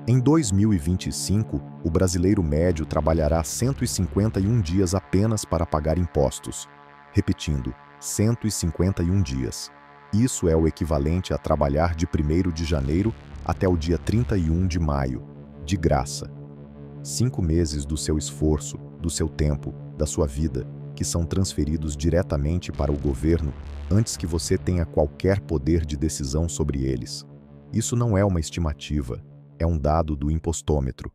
Em 2025, o brasileiro médio trabalhará 151 dias apenas para pagar impostos. Repetindo, 151 dias. Isso é o equivalente a trabalhar de 1º de janeiro até o dia 31 de maio, de graça. 5 meses do seu esforço, do seu tempo, da sua vida, que são transferidos diretamente para o governo antes que você tenha qualquer poder de decisão sobre eles. Isso não é uma estimativa, é um dado do impostômetro.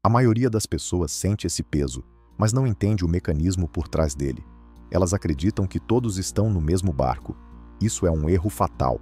A maioria das pessoas sente esse peso, mas não entende o mecanismo por trás dele. Elas acreditam que todos estão no mesmo barco. Isso é um erro fatal.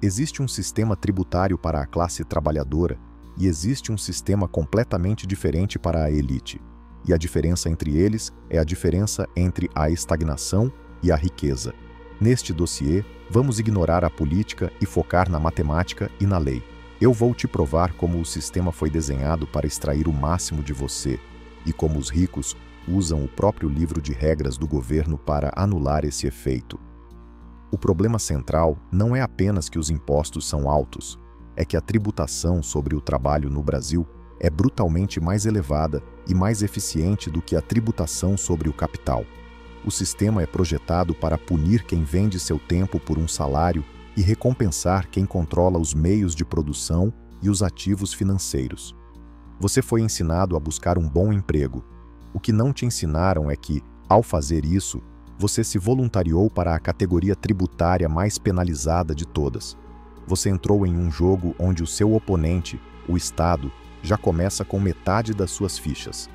Existe um sistema tributário para a classe trabalhadora e existe um sistema completamente diferente para a elite. E a diferença entre eles é a diferença entre a estagnação e a riqueza. Neste dossiê, vamos ignorar a política e focar na matemática e na lei. Eu vou te provar como o sistema foi desenhado para extrair o máximo de você e como os ricos usam o próprio livro de regras do governo para anular esse efeito. O problema central não é apenas que os impostos são altos, é que a tributação sobre o trabalho no Brasil é brutalmente mais elevada e mais eficiente do que a tributação sobre o capital. O sistema é projetado para punir quem vende seu tempo por um salário e recompensar quem controla os meios de produção e os ativos financeiros. Você foi ensinado a buscar um bom emprego. O que não te ensinaram é que, ao fazer isso, você se voluntariou para a categoria tributária mais penalizada de todas. Você entrou em um jogo onde o seu oponente, o Estado, já começa com metade das suas fichas.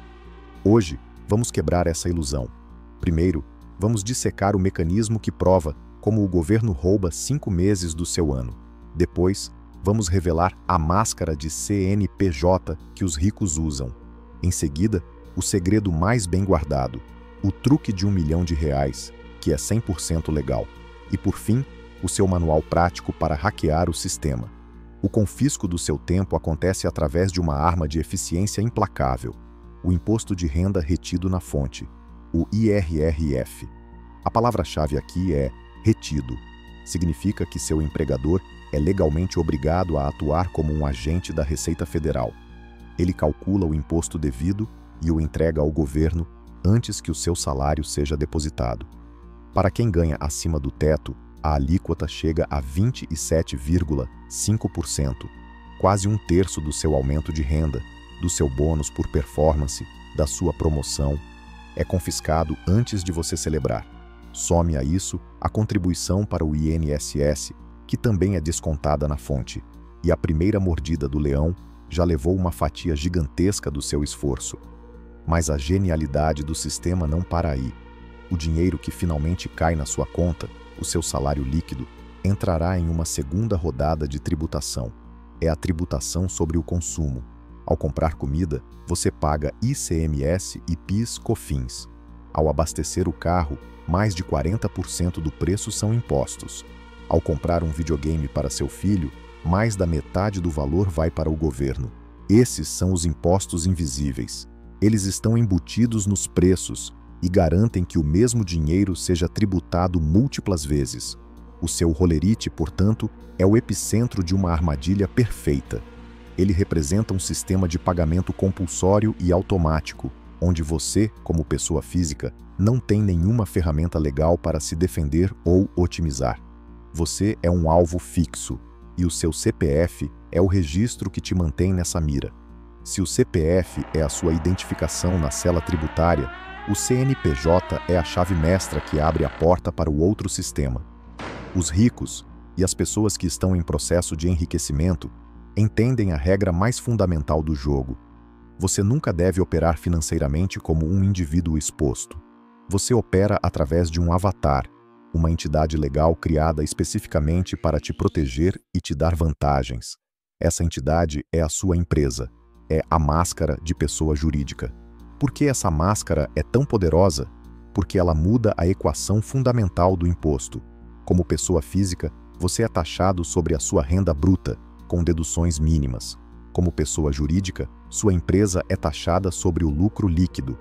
Hoje, vamos quebrar essa ilusão. Primeiro, vamos dissecar o mecanismo que prova como o governo rouba 5 meses do seu ano. Depois, vamos revelar a máscara de CNPJ que os ricos usam. Em seguida, o segredo mais bem guardado, o truque de R$1 milhão, que é 100% legal. E por fim, o seu manual prático para hackear o sistema. O confisco do seu tempo acontece através de uma arma de eficiência implacável, o imposto de renda retido na fonte, o IRRF. A palavra-chave aqui é retido. Significa que seu empregador é legalmente obrigado a atuar como um agente da Receita Federal. Ele calcula o imposto devido e o entrega ao governo antes que o seu salário seja depositado. Para quem ganha acima do teto, a alíquota chega a 27,5%, quase 1/3 do seu aumento de renda, do seu bônus por performance, da sua promoção. É confiscado antes de você celebrar. Some a isso a contribuição para o INSS, que também é descontada na fonte, e a primeira mordida do leão já levou uma fatia gigantesca do seu esforço. Mas a genialidade do sistema não para aí. O dinheiro que finalmente cai na sua conta, o seu salário líquido, entrará em uma segunda rodada de tributação. É a tributação sobre o consumo. Ao comprar comida, você paga ICMS e PIS/COFINS. Ao abastecer o carro, mais de 40% do preço são impostos. Ao comprar um videogame para seu filho, mais da metade do valor vai para o governo. Esses são os impostos invisíveis. Eles estão embutidos nos preços e garantem que o mesmo dinheiro seja tributado múltiplas vezes. O seu holerite, portanto, é o epicentro de uma armadilha perfeita. Ele representa um sistema de pagamento compulsório e automático, onde você, como pessoa física, não tem nenhuma ferramenta legal para se defender ou otimizar. Você é um alvo fixo, e o seu CPF é o registro que te mantém nessa mira. Se o CPF é a sua identificação na cela tributária, o CNPJ é a chave mestra que abre a porta para o outro sistema. Os ricos e as pessoas que estão em processo de enriquecimento entendem a regra mais fundamental do jogo. Você nunca deve operar financeiramente como um indivíduo exposto. Você opera através de um avatar, uma entidade legal criada especificamente para te proteger e te dar vantagens. Essa entidade é a sua empresa, é a máscara de pessoa jurídica. Por que essa máscara é tão poderosa? Porque ela muda a equação fundamental do imposto. Como pessoa física, você é taxado sobre a sua renda bruta, com deduções mínimas. Como pessoa jurídica, sua empresa é taxada sobre o lucro líquido.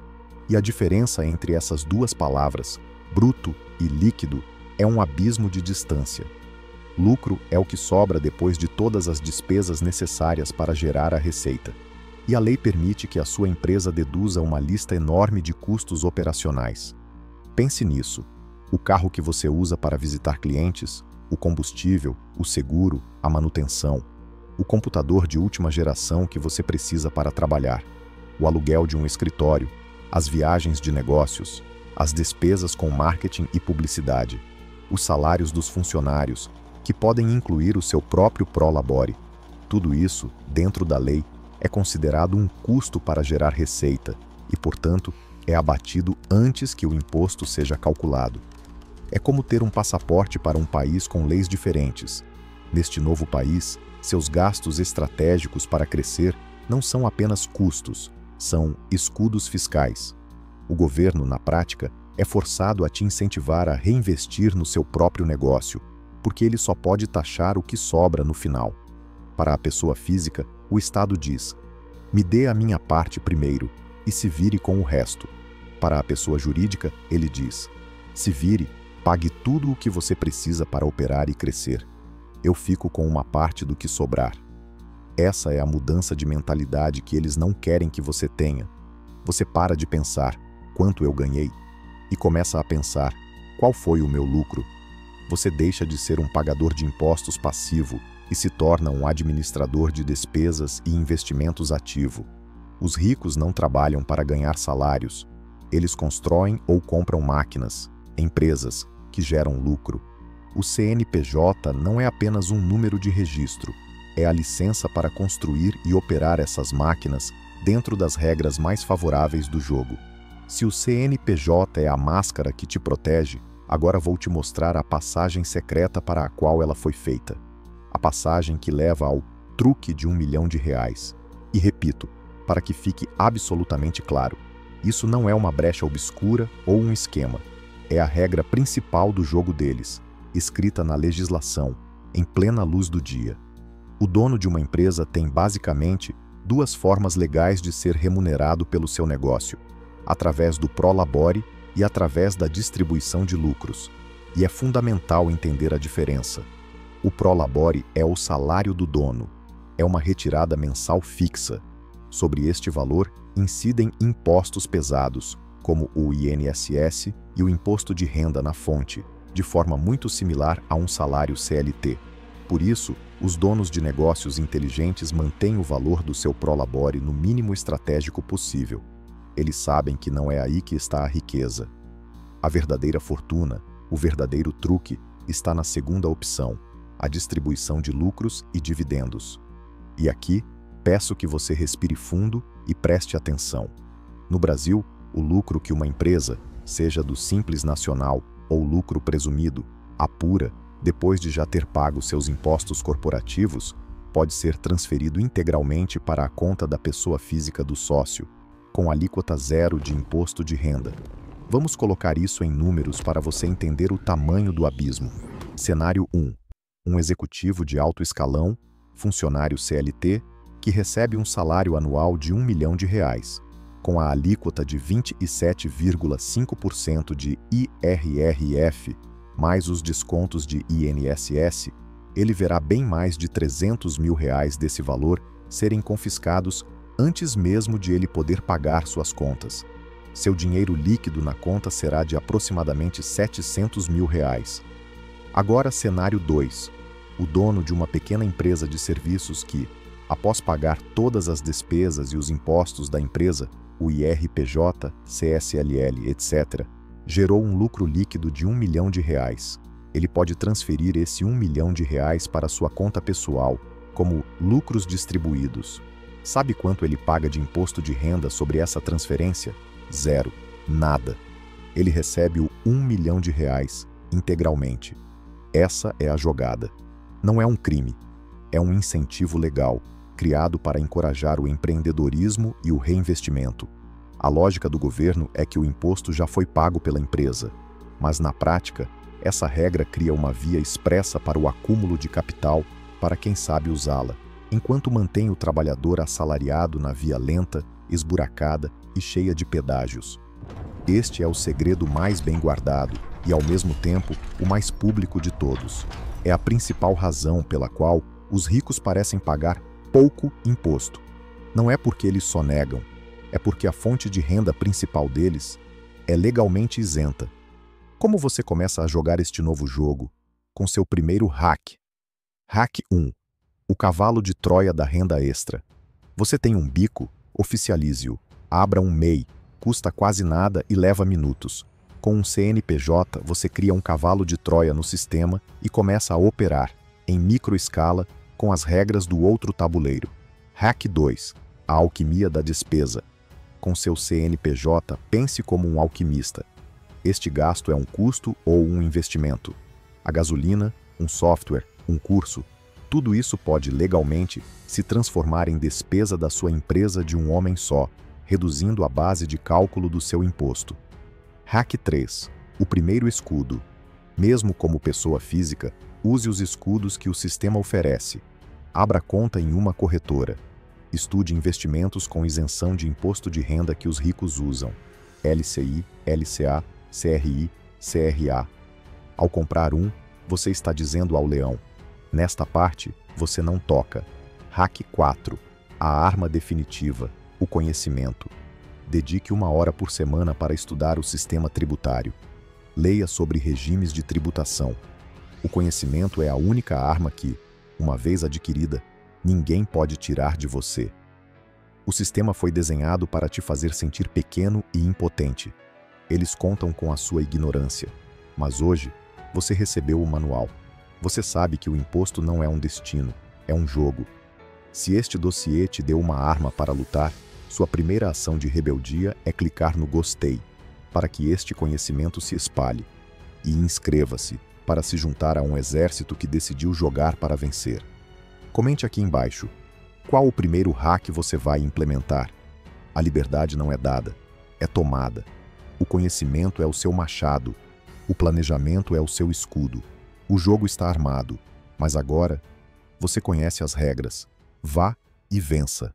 E a diferença entre essas duas palavras, bruto e líquido, é um abismo de distância. Lucro é o que sobra depois de todas as despesas necessárias para gerar a receita. E a lei permite que a sua empresa deduza uma lista enorme de custos operacionais. Pense nisso: o carro que você usa para visitar clientes, o combustível, o seguro, a manutenção, o computador de última geração que você precisa para trabalhar, o aluguel de um escritório, as viagens de negócios, as despesas com marketing e publicidade, os salários dos funcionários, que podem incluir o seu próprio prolabore. Tudo isso, dentro da lei, é considerado um custo para gerar receita e, portanto, é abatido antes que o imposto seja calculado. É como ter um passaporte para um país com leis diferentes. Neste novo país, seus gastos estratégicos para crescer não são apenas custos, são escudos fiscais. O governo, na prática, é forçado a te incentivar a reinvestir no seu próprio negócio, porque ele só pode taxar o que sobra no final. Para a pessoa física, o Estado diz: me dê a minha parte primeiro e se vire com o resto. Para a pessoa jurídica, ele diz: se vire, pague tudo o que você precisa para operar e crescer. Eu fico com uma parte do que sobrar. Essa é a mudança de mentalidade que eles não querem que você tenha. Você para de pensar: quanto eu ganhei? E começa a pensar: qual foi o meu lucro? Você deixa de ser um pagador de impostos passivo e se torna um administrador de despesas e investimentos ativo. Os ricos não trabalham para ganhar salários. Eles constroem ou compram máquinas, empresas, que geram lucro. O CNPJ não é apenas um número de registro, é a licença para construir e operar essas máquinas dentro das regras mais favoráveis do jogo. Se o CNPJ é a máscara que te protege, agora vou te mostrar a passagem secreta para a qual ela foi feita. A passagem que leva ao truque de R$1 milhão. E repito, para que fique absolutamente claro, isso não é uma brecha obscura ou um esquema. É a regra principal do jogo deles, escrita na legislação, em plena luz do dia. O dono de uma empresa tem basicamente duas formas legais de ser remunerado pelo seu negócio: através do prolabore e através da distribuição de lucros. E é fundamental entender a diferença. O prolabore é o salário do dono. É uma retirada mensal fixa. Sobre este valor incidem impostos pesados, como o INSS e o imposto de renda na fonte, de forma muito similar a um salário CLT. Por isso, os donos de negócios inteligentes mantêm o valor do seu prolabore no mínimo estratégico possível. Eles sabem que não é aí que está a riqueza. A verdadeira fortuna, o verdadeiro truque, está na segunda opção, a distribuição de lucros e dividendos. E aqui, peço que você respire fundo e preste atenção. No Brasil, o lucro que uma empresa, seja do Simples Nacional ou lucro presumido, apura, depois de já ter pago seus impostos corporativos, pode ser transferido integralmente para a conta da pessoa física do sócio, com alíquota zero de imposto de renda. Vamos colocar isso em números para você entender o tamanho do abismo. Cenário 1. Um executivo de alto escalão, funcionário CLT, que recebe um salário anual de R$1 milhão, com a alíquota de 27,5% de IRRF, mais os descontos de INSS, ele verá bem mais de R$300 mil desse valor serem confiscados antes mesmo de ele poder pagar suas contas. Seu dinheiro líquido na conta será de aproximadamente R$700 mil. Agora, cenário 2. O dono de uma pequena empresa de serviços que, após pagar todas as despesas e os impostos da empresa, o IRPJ, CSLL, etc., gerou um lucro líquido de R$1 milhão. Ele pode transferir esse R$1 milhão para sua conta pessoal, como lucros distribuídos. Sabe quanto ele paga de imposto de renda sobre essa transferência? Zero. Nada. Ele recebe o R$1 milhão integralmente. Essa é a jogada. Não é um crime. É um incentivo legal, criado para encorajar o empreendedorismo e o reinvestimento. A lógica do governo é que o imposto já foi pago pela empresa, mas na prática, essa regra cria uma via expressa para o acúmulo de capital para quem sabe usá-la, enquanto mantém o trabalhador assalariado na via lenta, esburacada e cheia de pedágios. Este é o segredo mais bem guardado e, ao mesmo tempo, o mais público de todos. É a principal razão pela qual os ricos parecem pagar pouco imposto. Não é porque eles sonegam, é porque a fonte de renda principal deles é legalmente isenta. Como você começa a jogar este novo jogo? Com seu primeiro hack. Hack 1. O cavalo de Troia da renda extra. Você tem um bico? Oficialize-o. Abra um MEI. Custa quase nada e leva minutos. Com um CNPJ, você cria um cavalo de Troia no sistema e começa a operar, em microescala, com as regras do outro tabuleiro. Hack 2. A alquimia da despesa. Com seu CNPJ, pense como um alquimista. Este gasto é um custo ou um investimento. A gasolina, um software, um curso, tudo isso pode legalmente se transformar em despesa da sua empresa de um homem só, reduzindo a base de cálculo do seu imposto. Hack 3. O primeiro escudo. Mesmo como pessoa física, use os escudos que o sistema oferece. Abra conta em uma corretora. Estude investimentos com isenção de imposto de renda que os ricos usam. LCI, LCA, CRI, CRA. Ao comprar um, você está dizendo ao leão: nesta parte, você não toca. Hack 4. A arma definitiva, o conhecimento. Dedique 1 hora por semana para estudar o sistema tributário. Leia sobre regimes de tributação. O conhecimento é a única arma que, uma vez adquirida, ninguém pode tirar de você. O sistema foi desenhado para te fazer sentir pequeno e impotente. Eles contam com a sua ignorância. Mas hoje, você recebeu o manual. Você sabe que o imposto não é um destino, é um jogo. Se este dossiê te deu uma arma para lutar, sua primeira ação de rebeldia é clicar no gostei, para que este conhecimento se espalhe. E inscreva-se para se juntar a um exército que decidiu jogar para vencer. Comente aqui embaixo. Qual o primeiro hack você vai implementar? A liberdade não é dada, é tomada. O conhecimento é o seu machado. O planejamento é o seu escudo. O jogo está armado, mas agora você conhece as regras. Vá e vença.